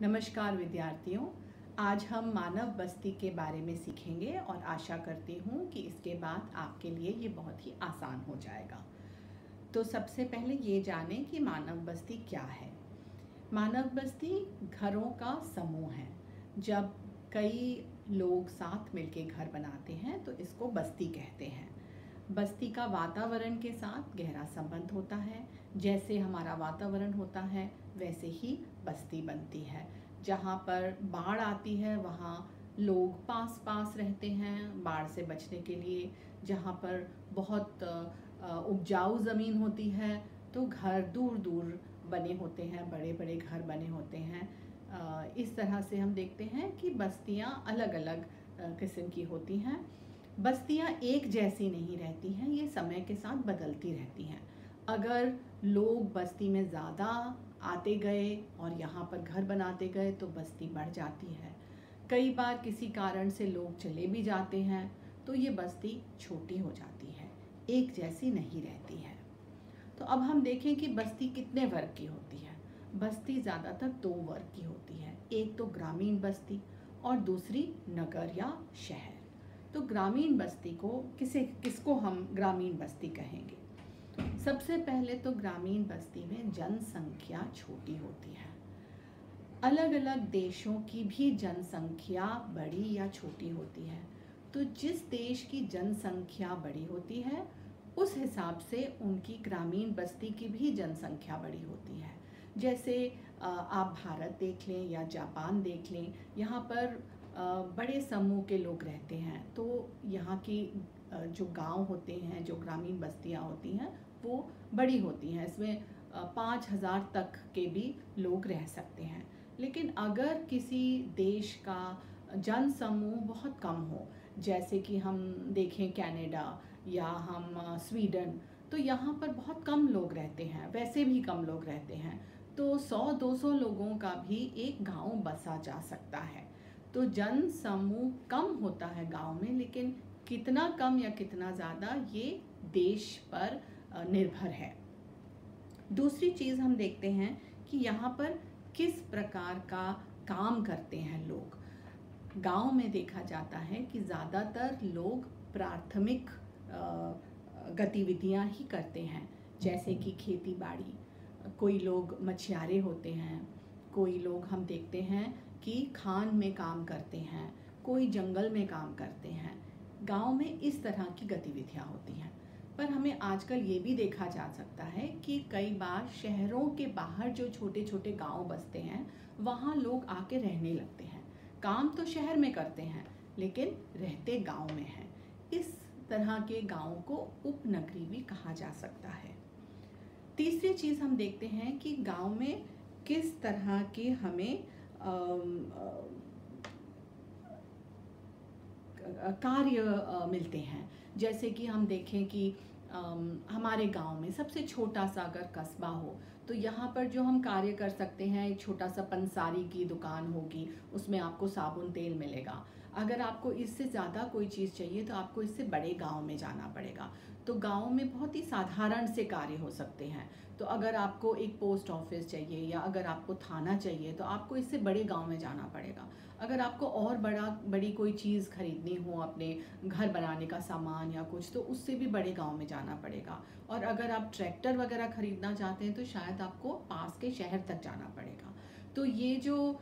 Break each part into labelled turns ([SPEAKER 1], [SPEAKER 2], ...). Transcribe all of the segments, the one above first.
[SPEAKER 1] नमस्कार विद्यार्थियों, आज हम मानव बस्ती के बारे में सीखेंगे और आशा करती हूँ कि इसके बाद आपके लिए ये बहुत ही आसान हो जाएगा। तो सबसे पहले ये जानें कि मानव बस्ती क्या है। मानव बस्ती घरों का समूह है। जब कई लोग साथ मिलके घर बनाते हैं तो इसको बस्ती कहते हैं। बस्ती का वातावरण के साथ गहरा संबंध होता है। जैसे हमारा वातावरण होता है वैसे ही बस्ती बनती है। जहाँ पर बाढ़ आती है वहाँ लोग पास पास रहते हैं बाढ़ से बचने के लिए। जहाँ पर बहुत उपजाऊ ज़मीन होती है तो घर दूर दूर बने होते हैं, बड़े बड़े घर बने होते हैं। इस तरह से हम देखते हैं कि बस्तियाँ अलग अलग किस्म की होती हैं। बस्तियाँ एक जैसी नहीं रहती हैं, ये समय के साथ बदलती रहती हैं। अगर लोग बस्ती में ज़्यादा आते गए और यहाँ पर घर बनाते गए तो बस्ती बढ़ जाती है। कई बार किसी कारण से लोग चले भी जाते हैं तो ये बस्ती छोटी हो जाती है, एक जैसी नहीं रहती है। तो अब हम देखें कि बस्ती कितने वर्ग की होती है। बस्ती ज़्यादातर दो वर्ग की होती है, एक तो ग्रामीण बस्ती और दूसरी नगर या शहर। तो ग्रामीण बस्ती को किसको हम ग्रामीण बस्ती कहेंगे? सबसे पहले तो ग्रामीण बस्ती में जनसंख्या छोटी होती है। अलग अलग देशों की भी जनसंख्या बड़ी या छोटी होती है। तो जिस देश की जनसंख्या बड़ी होती है उस हिसाब से उनकी ग्रामीण बस्ती की भी जनसंख्या बड़ी होती है। जैसे आप भारत देख लें या जापान देख लें, यहाँ पर बड़े समूह के लोग रहते हैं। तो यहाँ की जो गांव होते हैं, जो ग्रामीण बस्तियाँ होती हैं वो बड़ी होती हैं। इसमें 5,000 तक के भी लोग रह सकते हैं। लेकिन अगर किसी देश का जन समूह बहुत कम हो, जैसे कि हम देखें कनाडा या हम स्वीडन, तो यहाँ पर बहुत कम लोग रहते हैं, वैसे भी कम लोग रहते हैं। तो 100-200 लोगों का भी एक गांव बसा जा सकता है। तो जन समूह कम होता है गांव में, लेकिन कितना कम या कितना ज़्यादा ये देश पर निर्भर है। दूसरी चीज़ हम देखते हैं कि यहाँ पर किस प्रकार का काम करते हैं लोग। गांव में देखा जाता है कि ज़्यादातर लोग प्राथमिक गतिविधियाँ ही करते हैं, जैसे कि खेती बाड़ी। कोई लोग मछुआरे होते हैं, कोई लोग हम देखते हैं कि खान में काम करते हैं, कोई जंगल में काम करते हैं। गांव में इस तरह की गतिविधियां होती हैं। पर हमें आजकल ये भी देखा जा सकता है कि कई बार शहरों के बाहर जो छोटे छोटे गांव बसते हैं वहाँ लोग आके रहने लगते हैं। काम तो शहर में करते हैं लेकिन रहते गांव में हैं। इस तरह के गांव को उपनगरी भी कहा जा सकता है। तीसरी चीज़ हम देखते हैं कि गांव में किस तरह के हमें कार्य मिलते हैं। जैसे कि हम देखें कि हमारे गांव में सबसे छोटा सा अगर कस्बा हो तो यहाँ पर जो हम कार्य कर सकते हैं, एक छोटा सा पंसारी की दुकान होगी, उसमें आपको साबुन तेल मिलेगा। अगर आपको इससे ज़्यादा कोई चीज़ चाहिए तो आपको इससे बड़े गांव में जाना पड़ेगा। तो गांव में बहुत ही साधारण से कार्य हो सकते हैं। तो अगर आपको एक पोस्ट ऑफिस चाहिए या अगर आपको थाना चाहिए तो आपको इससे बड़े गांव में जाना पड़ेगा। अगर आपको और बड़ी कोई चीज़ खरीदनी हो, अपने घर बनाने का सामान या कुछ, तो उससे भी बड़े गांव में जाना पड़ेगा। और अगर आप ट्रैक्टर वगैरह खरीदना चाहते हैं तो शायद आपको पास के शहर तक जाना पड़ेगा। तो ये जो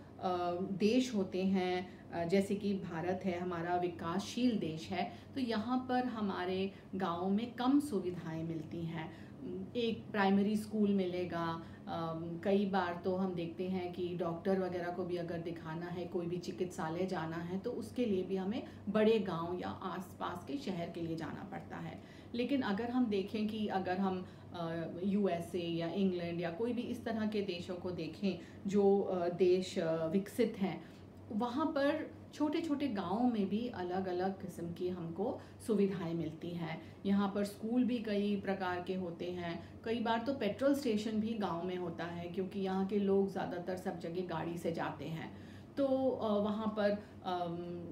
[SPEAKER 1] देश होते हैं, जैसे कि भारत है, हमारा विकासशील देश है, तो यहाँ पर हमारे गाँव में कम सुविधाएं मिलती हैं। एक प्राइमरी स्कूल मिलेगा। कई बार तो हम देखते हैं कि डॉक्टर वगैरह को भी अगर दिखाना है, कोई भी चिकित्सालय जाना है, तो उसके लिए भी हमें बड़े गांव या आसपास के शहर के लिए जाना पड़ता है। लेकिन अगर हम देखें कि अगर हम USA या इंग्लैंड या कोई भी इस तरह के देशों को देखें जो देश विकसित हैं, वहाँ पर छोटे छोटे गाँव में भी अलग अलग किस्म की हमको सुविधाएं मिलती हैं। यहाँ पर स्कूल भी कई प्रकार के होते हैं। कई बार तो पेट्रोल स्टेशन भी गांव में होता है, क्योंकि यहाँ के लोग ज़्यादातर सब जगह गाड़ी से जाते हैं। तो वहाँ पर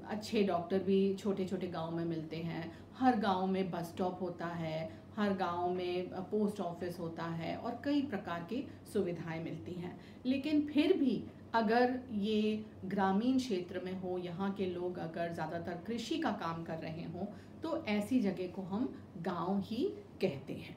[SPEAKER 1] अच्छे डॉक्टर भी छोटे छोटे गांव में मिलते हैं। हर गांव में बस स्टॉप होता है, हर गांव में पोस्ट ऑफिस होता है और कई प्रकार की सुविधाएं मिलती हैं। लेकिन फिर भी अगर ये ग्रामीण क्षेत्र में हो, यहाँ के लोग अगर ज़्यादातर कृषि का काम कर रहे हों, तो ऐसी जगह को हम गांव ही कहते हैं।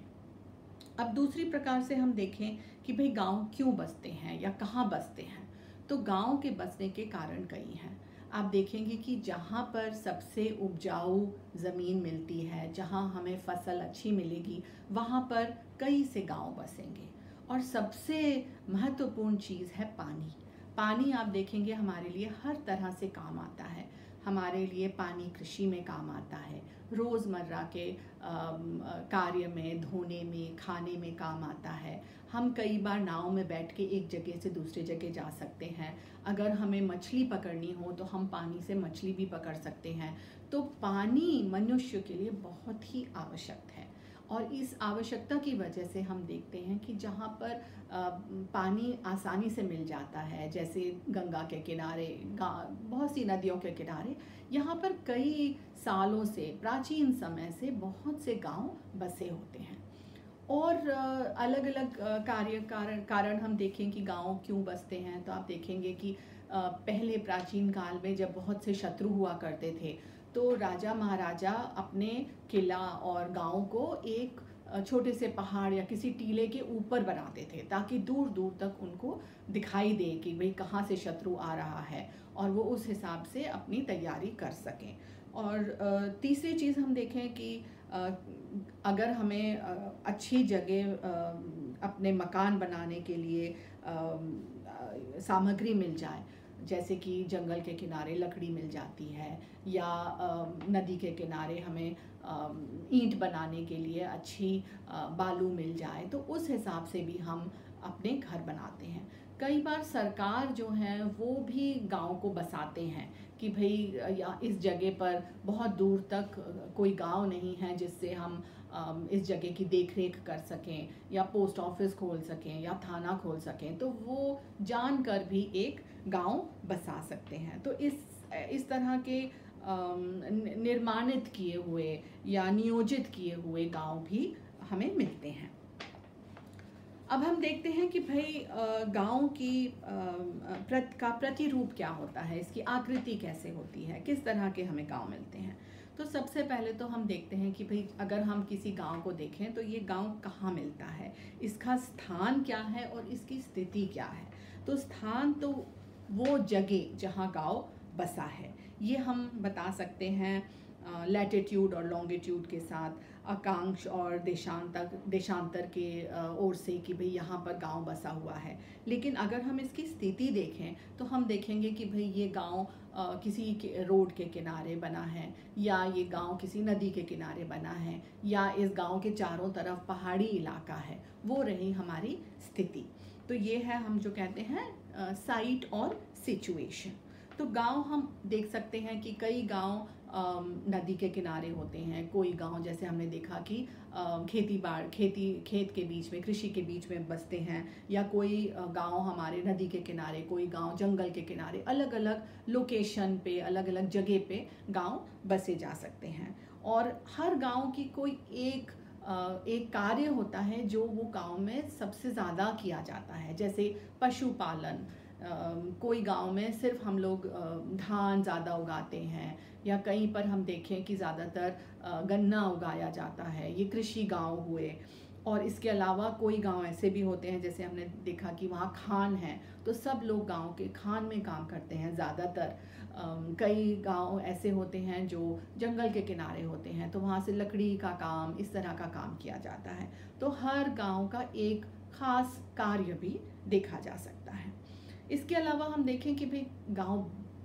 [SPEAKER 1] अब दूसरी प्रकार से हम देखें कि भाई गांव क्यों बसते हैं या कहाँ बसते हैं, तो गांव के बसने के कारण कई हैं। आप देखेंगे कि जहाँ पर सबसे उपजाऊ ज़मीन मिलती है, जहाँ हमें फसल अच्छी मिलेगी, वहाँ पर कई से गांव बसेंगे। और सबसे महत्वपूर्ण चीज़ है पानी। पानी आप देखेंगे हमारे लिए हर तरह से काम आता है। हमारे लिए पानी कृषि में काम आता है, रोज़मर्रा के कार्य में, धोने में, खाने में काम आता है। हम कई बार नाव में बैठ के एक जगह से दूसरी जगह जा सकते हैं। अगर हमें मछली पकड़नी हो तो हम पानी से मछली भी पकड़ सकते हैं। तो पानी मनुष्य के लिए बहुत ही आवश्यक है। और इस आवश्यकता की वजह से हम देखते हैं कि जहाँ पर पानी आसानी से मिल जाता है, जैसे गंगा के किनारे, बहुत सी नदियों के किनारे, यहाँ पर कई सालों से, प्राचीन समय से बहुत से गांव बसे होते हैं। और अलग अलग कारण हम देखें कि गांव क्यों बसते हैं, तो आप देखेंगे कि पहले प्राचीन काल में जब बहुत से शत्रु हुआ करते थे, तो राजा महाराजा अपने किला और गांव को एक छोटे से पहाड़ या किसी टीले के ऊपर बनाते थे, ताकि दूर दूर तक उनको दिखाई दे कि भाई कहाँ से शत्रु आ रहा है, और वो उस हिसाब से अपनी तैयारी कर सकें। और तीसरी चीज़ हम देखें कि अगर हमें अच्छी जगह अपने मकान बनाने के लिए सामग्री मिल जाए, जैसे कि जंगल के किनारे लकड़ी मिल जाती है, या नदी के किनारे हमें ईंट बनाने के लिए अच्छी बालू मिल जाए, तो उस हिसाब से भी हम अपने घर बनाते हैं। कई बार सरकार जो है वो भी गांव को बसाते हैं कि भाई या इस जगह पर बहुत दूर तक कोई गांव नहीं है जिससे हम इस जगह की देखरेख कर सकें, या पोस्ट ऑफिस खोल सकें, या थाना खोल सकें, तो वो जानकर भी एक गांव बसा सकते हैं। तो इस तरह के निर्माणित किए हुए या नियोजित किए हुए गांव भी हमें मिलते हैं। अब हम देखते हैं कि भाई गांव की का प्रतिरूप क्या होता है, इसकी आकृति कैसे होती है, किस तरह के हमें गांव मिलते हैं। तो सबसे पहले तो हम देखते हैं कि भाई अगर हम किसी गांव को देखें तो ये गांव कहाँ मिलता है, इसका स्थान क्या है और इसकी स्थिति क्या है। तो स्थान तो वो जगह जहाँ गांव बसा है, ये हम बता सकते हैं लैटिट्यूड और लॉन्गिट्यूड के साथ, अक्षांश और देशांतर के ओर से कि भाई यहाँ पर गांव बसा हुआ है। लेकिन अगर हम इसकी स्थिति देखें तो हम देखेंगे कि भाई ये गांव किसी रोड के किनारे बना है, या ये गांव किसी नदी के किनारे बना है, या इस गांव के चारों तरफ पहाड़ी इलाका है, वो रही हमारी स्थिति। तो ये है हम जो कहते हैं साइट और सिचुएशन। तो गांव हम देख सकते हैं कि कई गांव नदी के किनारे होते हैं, कोई गांव जैसे हमने देखा कि खेत के बीच में, कृषि के बीच में बसते हैं, या कोई गांव हमारे नदी के किनारे, कोई गांव जंगल के किनारे। अलग अलग लोकेशन पे, अलग अलग जगह पे गांव बसे जा सकते हैं। और हर गांव की कोई एक कार्य होता है जो वो गांव में सबसे ज़्यादा किया जाता है, जैसे पशुपालन। कोई गांव में सिर्फ हम लोग धान ज़्यादा उगाते हैं, या कहीं पर हम देखें कि ज़्यादातर गन्ना उगाया जाता है, ये कृषि गांव हुए। और इसके अलावा कोई गांव ऐसे भी होते हैं जैसे हमने देखा कि वहाँ खान है, तो सब लोग गांव के खान में काम करते हैं ज़्यादातर। कई गांव ऐसे होते हैं जो जंगल के किनारे होते हैं, तो वहाँ से लकड़ी का काम, इस तरह का काम किया जाता है। तो हर गांव का एक खास कार्य भी देखा जा सकता है। इसके अलावा हम देखें कि भाई गांव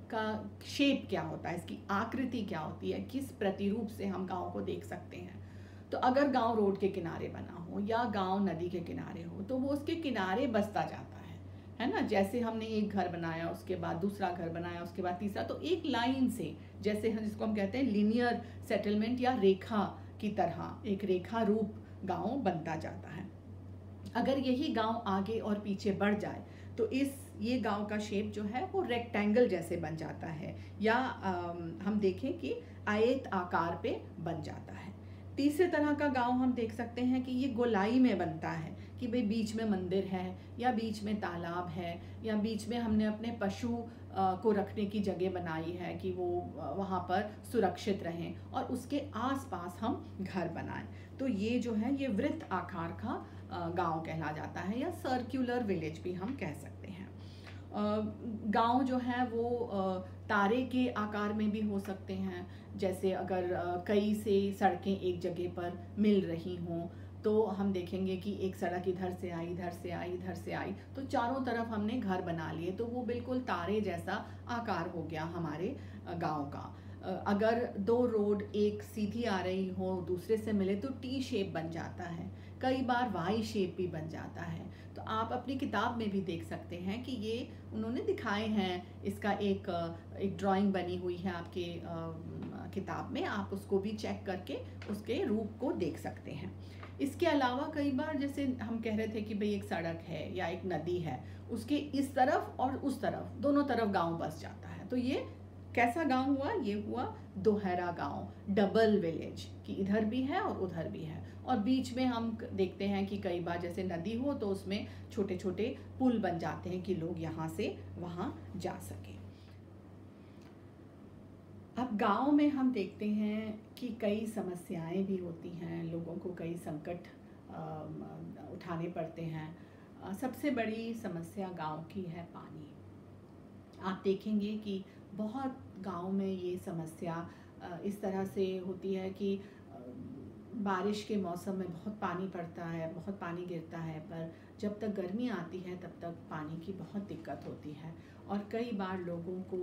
[SPEAKER 1] का शेप क्या होता है, इसकी आकृति क्या होती है, किस प्रतिरूप से हम गांव को देख सकते हैं। तो अगर गांव रोड के किनारे बना हो या गांव नदी के किनारे हो, तो वो उसके किनारे बसता जाता है ना। जैसे हमने एक घर बनाया, उसके बाद दूसरा घर बनाया, उसके बाद तीसरा, तो एक लाइन से, जैसे जिसको हम कहते हैं लीनियर सेटलमेंट या रेखा की तरह, एक रेखा रूप गांव बनता जाता है। अगर यही गांव आगे और पीछे बढ़ जाए तो ये गांव का शेप जो है वो रेक्टेंगल जैसे बन जाता है, या हम देखें कि आयत आकार पे बन जाता है। तीसरे तरह का गांव हम देख सकते हैं कि ये गोलाई में बनता है, कि भाई बीच में मंदिर है या बीच में तालाब है या बीच में हमने अपने पशु को रखने की जगह बनाई है कि वो वहाँ पर सुरक्षित रहें और उसके आसपास हम घर बनाएं। तो ये जो है ये वृत्त आकार का गांव कहला जाता है या सर्कुलर विलेज भी हम कह सकते हैं। गांव जो है वो तारे के आकार में भी हो सकते हैं, जैसे अगर कई से सड़कें एक जगह पर मिल रही हों तो हम देखेंगे कि एक सड़क इधर से आई, इधर से आई, इधर से आई, तो चारों तरफ हमने घर बना लिए, तो वो बिल्कुल तारे जैसा आकार हो गया हमारे गांव का। अगर दो रोड एक सीधी आ रही हो दूसरे से मिले तो टी शेप बन जाता है, कई बार वाई शेप भी बन जाता है। तो आप अपनी किताब में भी देख सकते हैं कि ये उन्होंने दिखाए हैं, इसका एक ड्राइंग बनी हुई है आपके किताब में, आप उसको भी चेक करके उसके रूप को देख सकते हैं। इसके अलावा कई बार जैसे हम कह रहे थे कि भाई एक सड़क है या एक नदी है, उसके इस तरफ और उस तरफ दोनों तरफ गांव बस जाता है, तो ये कैसा गांव हुआ? ये हुआ दोहरा गांव, डबल विलेज, कि इधर भी है और उधर भी है। और बीच में हम देखते हैं कि कई बार जैसे नदी हो तो उसमें छोटे छोटे पुल बन जाते हैं कि लोग यहाँ से वहाँ जा सके। अब गांव में हम देखते हैं कि कई समस्याएं भी होती हैं, लोगों को कई संकट उठाने पड़ते हैं। सबसे बड़ी समस्या गांव की है पानी। आप देखेंगे कि बहुत गांव में ये समस्या इस तरह से होती है कि बारिश के मौसम में बहुत पानी पड़ता है, बहुत पानी गिरता है, पर जब तक गर्मी आती है तब तक पानी की बहुत दिक्कत होती है और कई बार लोगों को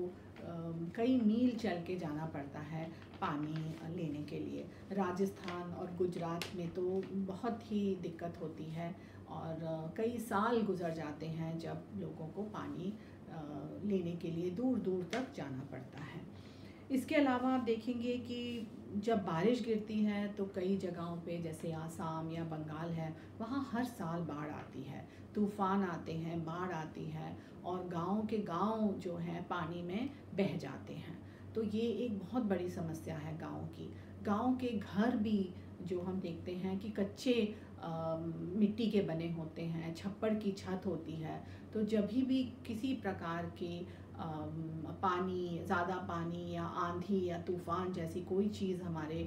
[SPEAKER 1] कई मील चल के जाना पड़ता है पानी लेने के लिए। राजस्थान और गुजरात में तो बहुत ही दिक्कत होती है और कई साल गुजर जाते हैं जब लोगों को पानी लेने के लिए दूर दूर तक जाना पड़ता है। इसके अलावा आप देखेंगे कि जब बारिश गिरती है तो कई जगहों पे जैसे आसाम या बंगाल है, वहाँ हर साल बाढ़ आती है, तूफान आते हैं, बाढ़ आती है और गांव के गांव जो हैं पानी में बह जाते हैं। तो ये एक बहुत बड़ी समस्या है गांव की। गांव के घर भी जो हम देखते हैं कि कच्चे मिट्टी के बने होते हैं, छप्पड़ की छत होती है, तो जब भी किसी प्रकार के पानी, ज़्यादा पानी या आंधी या तूफ़ान जैसी कोई चीज़ हमारे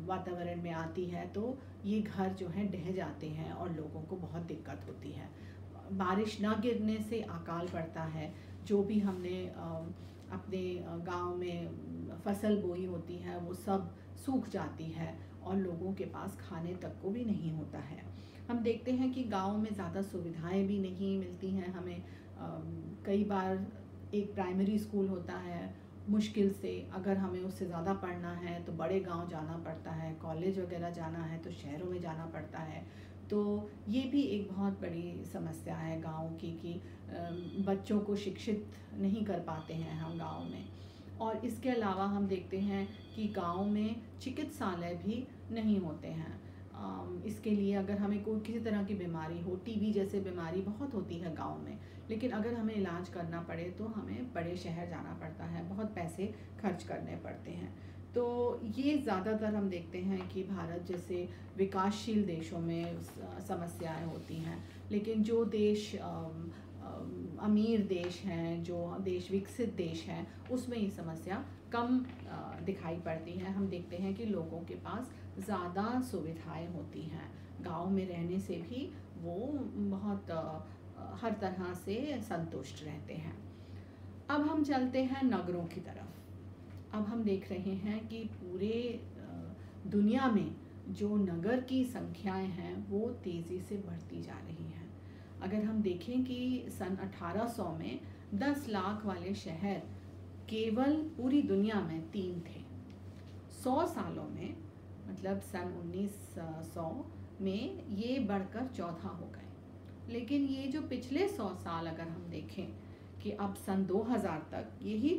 [SPEAKER 1] वातावरण में आती है तो ये घर जो है ढह जाते हैं और लोगों को बहुत दिक्कत होती है। बारिश ना गिरने से अकाल पड़ता है, जो भी हमने अपने गांव में फसल बोई होती है वो सब सूख जाती है और लोगों के पास खाने तक को भी नहीं होता है। हम देखते हैं कि गांव में ज़्यादा सुविधाएं भी नहीं मिलती हैं हमें। कई बार एक प्राइमरी स्कूल होता है, मुश्किल से अगर हमें उससे ज़्यादा पढ़ना है तो बड़े गांव जाना पड़ता है, कॉलेज वगैरह जाना है तो शहरों में जाना पड़ता है। तो ये भी एक बहुत बड़ी समस्या है गांव की कि बच्चों को शिक्षित नहीं कर पाते हैं हम गांव में। और इसके अलावा हम देखते हैं कि गांव में चिकित्सालय भी नहीं होते हैं। इसके लिए अगर हमें कोई किसी तरह की बीमारी हो, टीबी जैसे बीमारी बहुत होती है गांव में, लेकिन अगर हमें इलाज करना पड़े तो हमें बड़े शहर जाना पड़ता है, बहुत पैसे खर्च करने पड़ते हैं। तो ये ज़्यादातर हम देखते हैं कि भारत जैसे विकासशील देशों में समस्याएं होती हैं, लेकिन जो देश अमीर देश हैं, जो देश विकसित देश हैं, उसमें ये समस्या कम दिखाई पड़ती है। हम देखते हैं कि लोगों के पास ज़्यादा सुविधाएं होती हैं, गांव में रहने से भी वो बहुत हर तरह से संतुष्ट रहते हैं। अब हम चलते हैं नगरों की तरफ। अब हम देख रहे हैं कि पूरे दुनिया में जो नगर की संख्याएं हैं वो तेज़ी से बढ़ती जा रही हैं। अगर हम देखें कि सन 1800 में 10 लाख वाले शहर केवल पूरी दुनिया में 3 थे। 100 सालों में मतलब सन 1900 में ये बढ़कर 14 हो गए। लेकिन ये जो पिछले 100 साल अगर हम देखें कि अब सन 2000 तक यही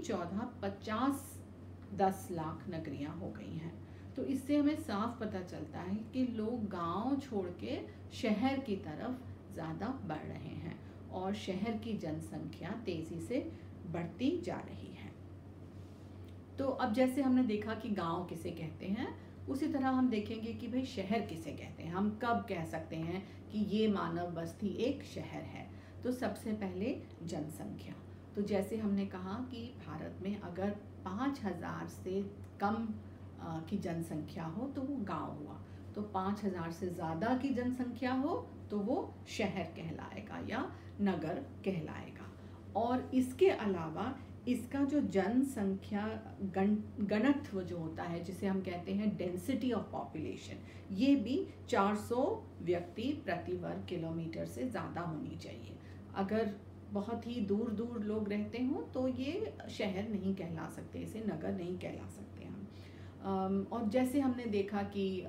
[SPEAKER 1] 10 लाख नगरियां हो गई हैं। तो इससे हमें साफ पता चलता है कि लोग गांव छोड़ के शहर की तरफ ज़्यादा बढ़ रहे हैं और शहर की जनसंख्या तेज़ी से बढ़ती जा रही है। तो अब जैसे हमने देखा कि गांव किसे कहते हैं, उसी तरह हम देखेंगे कि भाई शहर किसे कहते हैं, हम कब कह सकते हैं कि ये मानव बस्ती एक शहर है। तो सबसे पहले जनसंख्या। तो जैसे हमने कहा कि भारत में अगर 5,000 से कम की जनसंख्या हो तो वो गांव हुआ, तो 5,000 से ज़्यादा की जनसंख्या हो तो वो शहर कहलाएगा या नगर कहलाएगा। और इसके अलावा इसका जो जनसंख्या घनत्व जो होता है, जिसे हम कहते हैं डेंसिटी ऑफ पॉपुलेशन, ये भी 400 व्यक्ति प्रति वर्ग किलोमीटर से ज़्यादा होनी चाहिए। अगर बहुत ही दूर दूर लोग रहते हों तो ये शहर नहीं कहला सकते, इसे नगर नहीं कहला सकते हम। और जैसे हमने देखा कि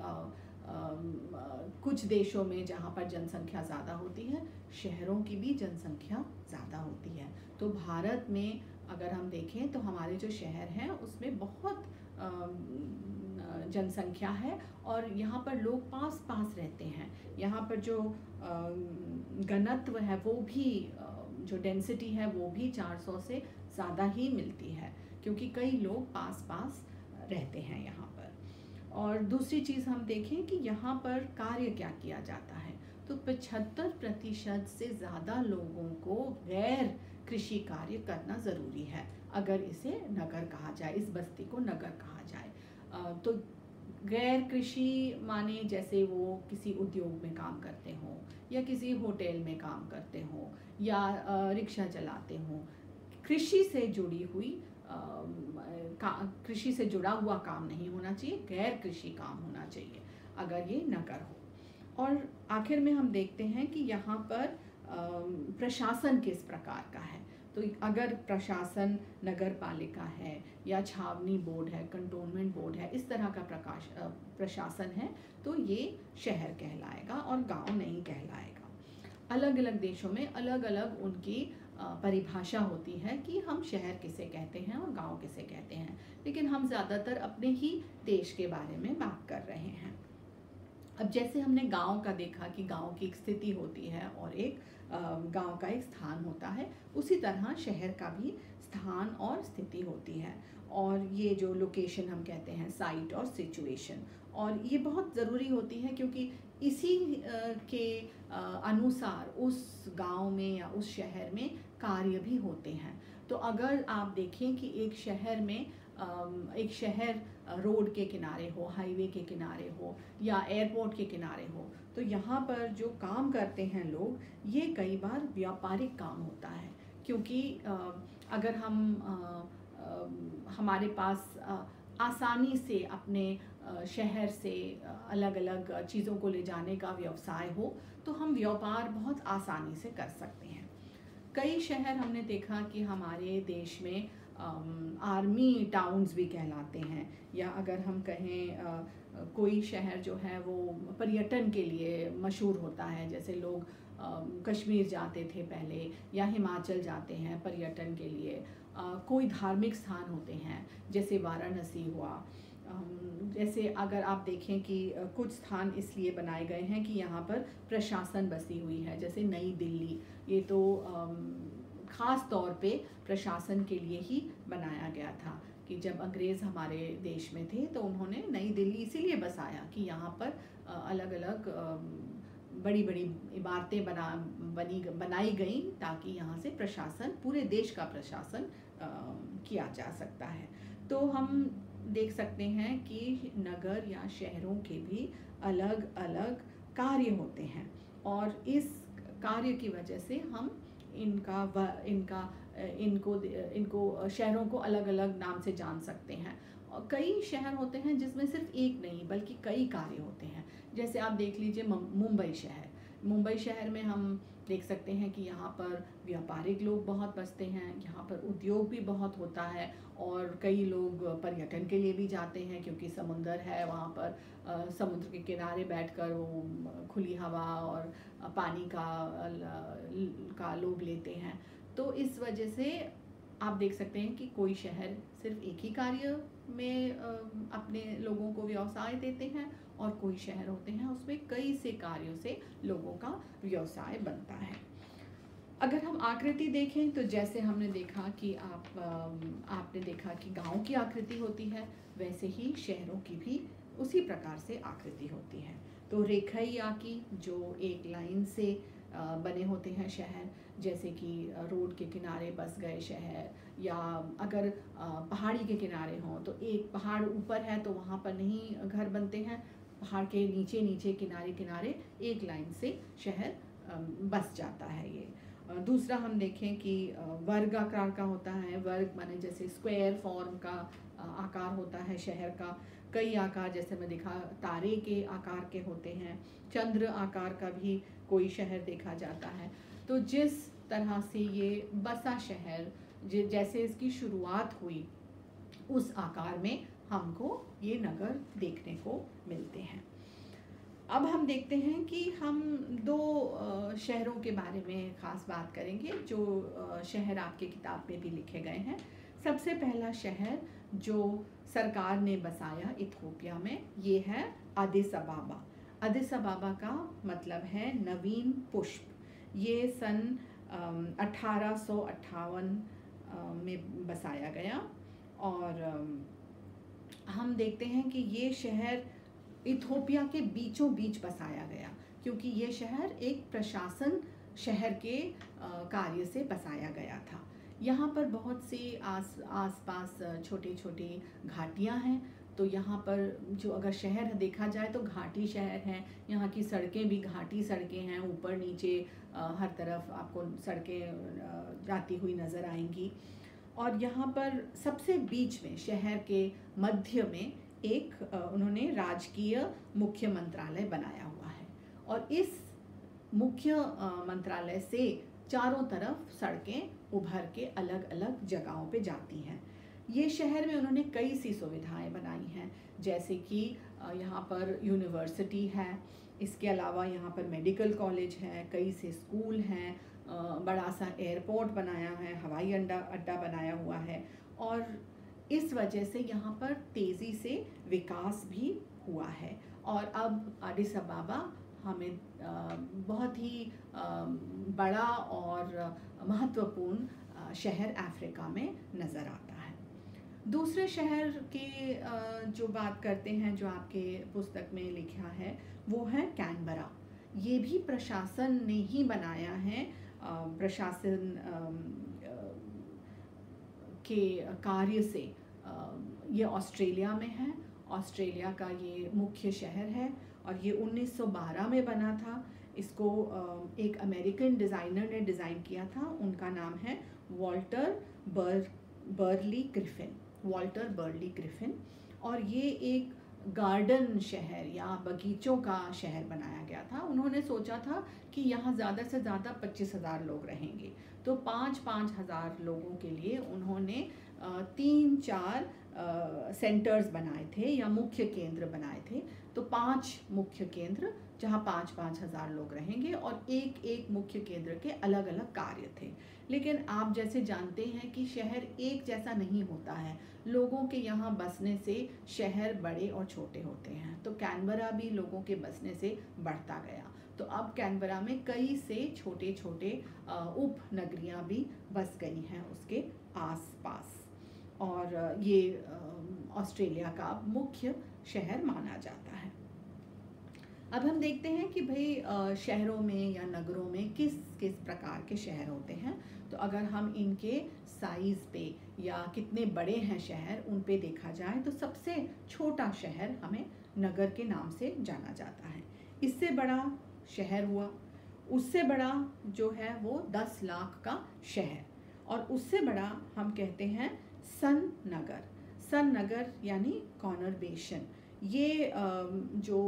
[SPEAKER 1] कुछ देशों में जहाँ पर जनसंख्या ज़्यादा होती है, शहरों की भी जनसंख्या ज़्यादा होती है। तो भारत में अगर हम देखें तो हमारे जो शहर हैं उसमें बहुत जनसंख्या है और यहाँ पर लोग पास पास रहते हैं। यहाँ पर जो घनत्व है वो भी, जो डेंसिटी है वो भी 400 से ज़्यादा ही मिलती है, क्योंकि कई लोग पास पास रहते हैं यहाँ पर। और दूसरी चीज़ हम देखें कि यहाँ पर कार्य क्या किया जाता है, तो 75% से ज़्यादा लोगों को गैर कृषि कार्य करना ज़रूरी है अगर इसे नगर कहा जाए, इस बस्ती को नगर कहा जाए। तो गैर कृषि माने जैसे वो किसी उद्योग में काम करते हों या किसी होटल में काम करते हों या रिक्शा चलाते हों, कृषि से जुड़ी हुई कृषि से जुड़ा हुआ काम नहीं होना चाहिए, गैर कृषि काम होना चाहिए अगर ये नगर हो। और आखिर में हम देखते हैं कि यहाँ पर प्रशासन किस प्रकार का है। तो अगर प्रशासन नगर पालिका है या छावनी बोर्ड है, कंटोनमेंट बोर्ड है, इस तरह का प्रशासन है तो ये शहर कहलाएगा और गांव नहीं कहलाएगा। अलग अलग देशों में अलग अलग उनकी परिभाषा होती है कि हम शहर किसे कहते हैं और गांव किसे कहते हैं, लेकिन हम ज़्यादातर अपने ही देश के बारे में बात कर रहे हैं। अब जैसे हमने गांव का देखा कि गांव की एक स्थिति होती है और एक गांव का एक स्थान होता है, उसी तरह शहर का भी स्थान और स्थिति होती है। और ये जो लोकेशन हम कहते हैं, साइट और सिचुएशन, और ये बहुत ज़रूरी होती है क्योंकि इसी के अनुसार उस गांव में या उस शहर में कार्य भी होते हैं। तो अगर आप देखें कि एक शहर रोड के किनारे हो, हाईवे के किनारे हो या एयरपोर्ट के किनारे हो, तो यहाँ पर जो काम करते हैं लोग, ये कई बार व्यापारिक काम होता है। क्योंकि अगर हमारे पास आसानी से अपने शहर से अलग अलग चीज़ों को ले जाने का व्यवसाय हो तो हम व्यापार बहुत आसानी से कर सकते हैं। कई शहर हमने देखा कि हमारे देश में आर्मी टाउन्स भी कहलाते हैं, या अगर हम कहें कोई शहर जो है वो पर्यटन के लिए मशहूर होता है, जैसे लोग कश्मीर जाते थे पहले या हिमाचल जाते हैं पर्यटन के लिए। कोई धार्मिक स्थान होते हैं जैसे वाराणसी हुआ। जैसे अगर आप देखें कि कुछ स्थान इसलिए बनाए गए हैं कि यहाँ पर प्रशासन बसी हुई है, जैसे नई दिल्ली, ये तो ख़ास तौर पे प्रशासन के लिए ही बनाया गया था कि जब अंग्रेज़ हमारे देश में थे तो उन्होंने नई दिल्ली इसीलिए बसाया कि यहाँ पर अलग अलग बड़ी बड़ी इमारतें बनाई गई ताकि यहाँ से प्रशासन, पूरे देश का प्रशासन किया जा सकता है। तो हम देख सकते हैं कि नगर या शहरों के भी अलग अलग कार्य होते हैं और इस कार्य की वजह से हम इनको शहरों को अलग अलग नाम से जान सकते हैं। और कई शहर होते हैं जिसमें सिर्फ एक नहीं बल्कि कई कार्य होते हैं। जैसे आप देख लीजिए मुंबई शहर में हम देख सकते हैं कि यहाँ पर व्यापारिक लोग बहुत बसते हैं, यहाँ पर उद्योग भी बहुत होता है और कई लोग पर्यटन के लिए भी जाते हैं क्योंकि समुंदर है वहाँ पर। समुद्र के किनारे बैठकर वो खुली हवा और पानी का लोभ लेते हैं। तो इस वजह से आप देख सकते हैं कि कोई शहर सिर्फ एक ही कार्य में अपने लोगों को व्यवसाय देते हैं और कोई शहर होते हैं उसमें कई से कार्यों से लोगों का व्यवसाय बनता है। अगर हम आकृति देखें तो जैसे हमने देखा कि आपने देखा कि गांव की आकृति होती है, वैसे ही शहरों की भी उसी प्रकार से आकृति होती है। तो रेखई आकी जो एक लाइन से बने होते हैं शहर, जैसे कि रोड के किनारे बस गए शहर, या अगर पहाड़ी के किनारे हों तो एक पहाड़ ऊपर है तो वहाँ पर नहीं घर बनते हैं, पहाड़ के नीचे नीचे किनारे किनारे एक लाइन से शहर बस जाता है। ये दूसरा हम देखें कि वर्ग आकार का होता है। वर्ग माने जैसे स्क्वायर फॉर्म का आकार होता है शहर का। कई आकार जैसे मैं दिखा तारे के आकार के होते हैं, चंद्र आकार का भी कोई शहर देखा जाता है। तो जिस तरह से ये बसा शहर जैसे इसकी शुरुआत हुई उस आकार में हमको ये नगर देखने को मिलते हैं। अब हम देखते हैं कि हम दो शहरों के बारे में ख़ास बात करेंगे जो शहर आपके किताब में भी लिखे गए हैं। सबसे पहला शहर जो सरकार ने बसाया इथियोपिया में, ये है अदिस अबाबा। अदिस अबाबा का मतलब है नवीन पुष्प। ये सन 1858 में बसाया गया। और हम देखते हैं कि ये शहर इथियोपिया के बीचों बीच बसाया गया, क्योंकि ये शहर एक प्रशासन शहर के कार्य से बसाया गया था। यहाँ पर बहुत सी आसपास छोटे छोटे घाटियाँ हैं। तो यहाँ पर जो अगर शहर देखा जाए तो घाटी शहर है। यहाँ की सड़कें भी घाटी सड़कें हैं, ऊपर नीचे हर तरफ आपको सड़कें जाती हुई नज़र आएंगी। और यहाँ पर सबसे बीच में शहर के मध्य में एक उन्होंने राजकीय मुख्य मंत्रालय बनाया हुआ है। और इस मुख्य मंत्रालय से चारों तरफ सड़कें उभर के अलग अलग जगहों पे जाती हैं। ये शहर में उन्होंने कई सी सुविधाएं बनाई हैं, जैसे कि यहाँ पर यूनिवर्सिटी है, इसके अलावा यहाँ पर मेडिकल कॉलेज है, कई से स्कूल हैं, बड़ा सा एयरपोर्ट बनाया है, हवाई अड्डा बनाया हुआ है। और इस वजह से यहाँ पर तेज़ी से विकास भी हुआ है। और अब अडिस अबाबा हमें बहुत ही बड़ा और महत्वपूर्ण शहर अफ्रीका में नज़र आता है। दूसरे शहर के जो बात करते हैं जो आपके पुस्तक में लिखा है वो है कैनबरा। ये भी प्रशासन ने ही बनाया है। प्रशासन के कार्य से ये ऑस्ट्रेलिया में है। ऑस्ट्रेलिया का ये मुख्य शहर है और ये 1912 में बना था। इसको एक अमेरिकन डिज़ाइनर ने डिज़ाइन किया था। उनका नाम है वॉल्टर बर्ली ग्रिफिन। और ये एक गार्डन शहर या बगीचों का शहर बनाया गया था। उन्होंने सोचा था कि यहाँ ज़्यादा से ज़्यादा 25,000 लोग रहेंगे, तो 5-5 हज़ार लोगों के लिए उन्होंने 3-4 सेंटर्स बनाए थे या मुख्य केंद्र बनाए थे। तो 5 मुख्य केंद्र जहाँ 5-5 हज़ार लोग रहेंगे और एक एक मुख्य केंद्र के अलग अलग कार्य थे। लेकिन आप जैसे जानते हैं कि शहर एक जैसा नहीं होता है। लोगों के यहाँ बसने से शहर बड़े और छोटे होते हैं। तो कैनबरा भी लोगों के बसने से बढ़ता गया। तो अब कैनबरा में कई से छोटे छोटे उप नगरियाँ भी बस गई हैं उसके आसपास। और ये ऑस्ट्रेलिया का मुख्य शहर माना जाता है। अब हम देखते हैं कि भाई शहरों में या नगरों में किस किस प्रकार के शहर होते हैं। तो अगर हम इनके साइज़ पे या कितने बड़े हैं शहर उन पे देखा जाए तो सबसे छोटा शहर हमें नगर के नाम से जाना जाता है। इससे बड़ा शहर हुआ, उससे बड़ा जो है वो 10 लाख का शहर, और उससे बड़ा हम कहते हैं सन नगर यानी कॉनरबेशन। ये जो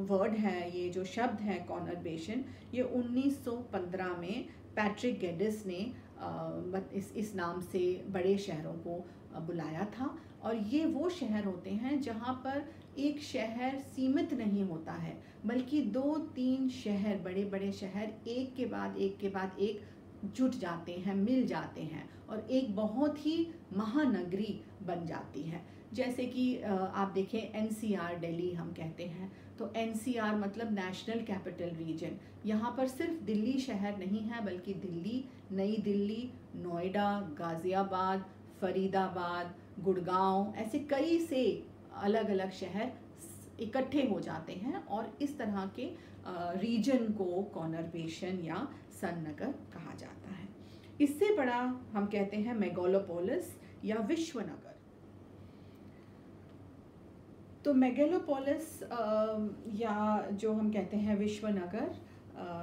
[SPEAKER 1] वर्ड है, ये जो शब्द है कॉनरबेशन, ये 1915 में पैट्रिक गेडिस ने इस नाम से बड़े शहरों को बुलाया था। और ये वो शहर होते हैं जहाँ पर एक शहर सीमित नहीं होता है, बल्कि 2-3 शहर, बड़े बड़े शहर एक के बाद एक जुट जाते हैं, मिल जाते हैं और एक बहुत ही महानगरी बन जाती है। जैसे कि आप देखें NCR दिल्ली हम कहते हैं, तो NCR मतलब नेशनल कैपिटल रीजन। यहाँ पर सिर्फ दिल्ली शहर नहीं है, बल्कि दिल्ली, नई दिल्ली, नोएडा, गाज़ियाबाद, फरीदाबाद, गुड़गांव, ऐसे कई से अलग अलग शहर इकट्ठे हो जाते हैं और इस तरह के रीजन को कॉनर्वेशन या सन नगर कहा जाता है। इससे बड़ा हम कहते हैं मेगालोपोलिस या विश्व नगर। तो मेगालोपोलिस या जो हम कहते हैं विश्व नगर,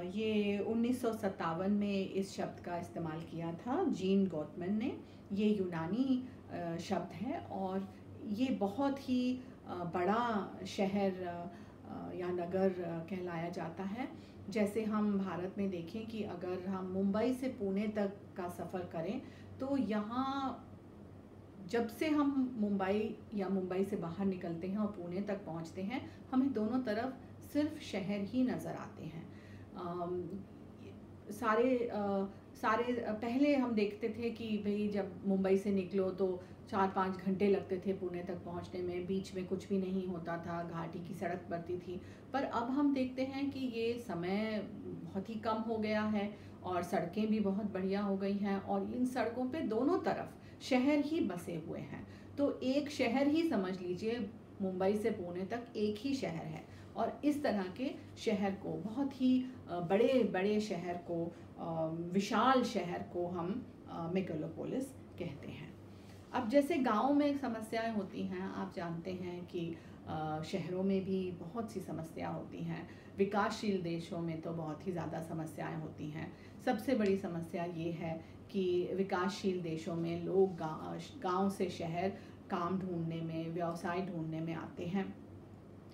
[SPEAKER 1] ये 1957 में इस शब्द का इस्तेमाल किया था जीन गॉटमैन ने। ये यूनानी शब्द है और ये बहुत ही बड़ा शहर या नगर कहलाया जाता है। जैसे हम भारत में देखें कि अगर हम मुंबई से पुणे तक का सफ़र करें तो यहाँ जब से हम मुंबई या मुंबई से बाहर निकलते हैं और पुणे तक पहुँचते हैं, हमें दोनों तरफ सिर्फ शहर ही नज़र आते हैं। सारे पहले हम देखते थे कि भाई जब मुंबई से निकलो तो 4-5 घंटे लगते थे पुणे तक पहुंचने में, बीच में कुछ भी नहीं होता था, घाटी की सड़क पड़ती थी। पर अब हम देखते हैं कि ये समय बहुत ही कम हो गया है और सड़कें भी बहुत बढ़िया हो गई हैं और इन सड़कों पे दोनों तरफ शहर ही बसे हुए हैं। तो एक शहर ही समझ लीजिए, मुंबई से पुणे तक एक ही शहर है और इस तरह के शहर को, बहुत ही बड़े बड़े शहर को, विशाल शहर को हम मेगालोपोलिस कहते हैं। अब जैसे गाँव में समस्याएं होती हैं, आप जानते हैं कि शहरों में भी बहुत सी समस्या होती हैं। विकासशील देशों में तो बहुत ही ज़्यादा समस्याएं होती हैं। सबसे बड़ी समस्या ये है कि विकासशील देशों में लोग गाँव से शहर काम ढूंढने में, व्यवसाय ढूंढने में आते हैं।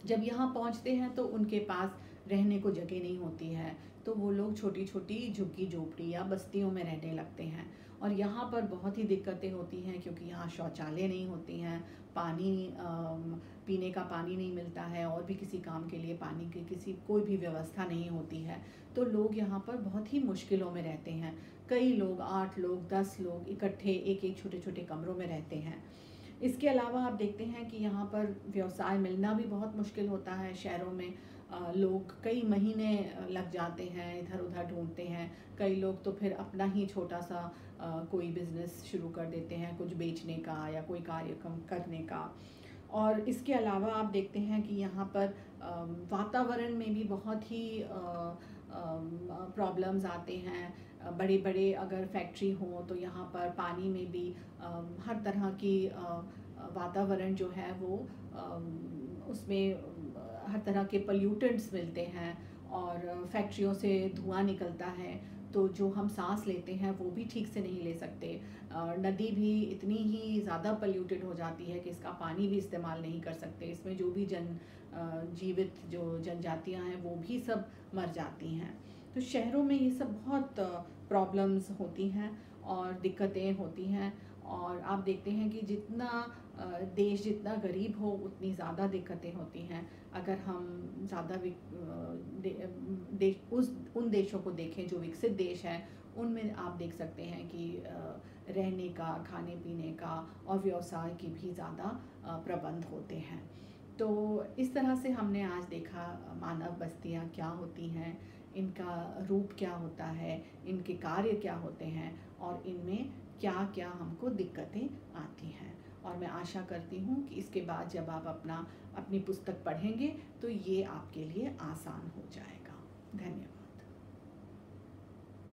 [SPEAKER 1] जब यहाँ पहुँचते हैं तो उनके पास रहने को जगह नहीं होती है, तो वो लोग छोटी छोटी झुग्गी झोपड़ी या बस्तियों में रहने लगते हैं और यहाँ पर बहुत ही दिक्कतें होती हैं क्योंकि यहाँ शौचालय नहीं होती हैं, पानी पीने का पानी नहीं मिलता है और भी किसी काम के लिए पानी की कोई भी व्यवस्था नहीं होती है। तो लोग यहाँ पर बहुत ही मुश्किलों में रहते हैं। कई लोग 8 लोग 10 लोग इकट्ठे एक एक छोटे छोटे कमरों में रहते हैं। इसके अलावा आप देखते हैं कि यहाँ पर व्यवसाय मिलना भी बहुत मुश्किल होता है। शहरों में लोग कई महीने लग जाते हैं, इधर उधर ढूंढते हैं। कई लोग तो फिर अपना ही छोटा सा कोई बिजनेस शुरू कर देते हैं, कुछ बेचने का या कोई कार्यक्रम करने का। और इसके अलावा आप देखते हैं कि यहाँ पर वातावरण में भी बहुत ही प्रॉब्लम्स आते हैं। बड़े बड़े अगर फैक्ट्री हो तो यहाँ पर पानी में भी हर तरह की वातावरण जो है वो उसमें हर तरह के पोल्यूटेंट्स मिलते हैं और फैक्ट्रियों से धुआं निकलता है, तो जो हम सांस लेते हैं वो भी ठीक से नहीं ले सकते। नदी भी इतनी ही ज़्यादा पोल्यूटेड हो जाती है कि इसका पानी भी इस्तेमाल नहीं कर सकते। इसमें जो भी जीवित जो जनजातियां हैं वो भी सब मर जाती हैं। तो शहरों में ये सब बहुत प्रॉब्लम्स होती हैं और दिक्कतें होती हैं। और आप देखते हैं कि जितना देश जितना गरीब हो उतनी ज़्यादा दिक्कतें होती हैं। अगर हम ज़्यादा उन देशों को देखें जो विकसित देश हैं, उनमें आप देख सकते हैं कि रहने का, खाने पीने का और व्यवसाय की भी ज़्यादा प्रबंध होते हैं। तो इस तरह से हमने आज देखा मानव बस्तियाँ क्या होती हैं, इनका रूप क्या होता है, इनके कार्य क्या होते हैं और इनमें क्या क्या हमको दिक्कतें आती हैं। और मैं आशा करती हूँ कि इसके बाद जब आप अपनी पुस्तक पढ़ेंगे तो ये आपके लिए आसान हो जाएगा। धन्यवाद।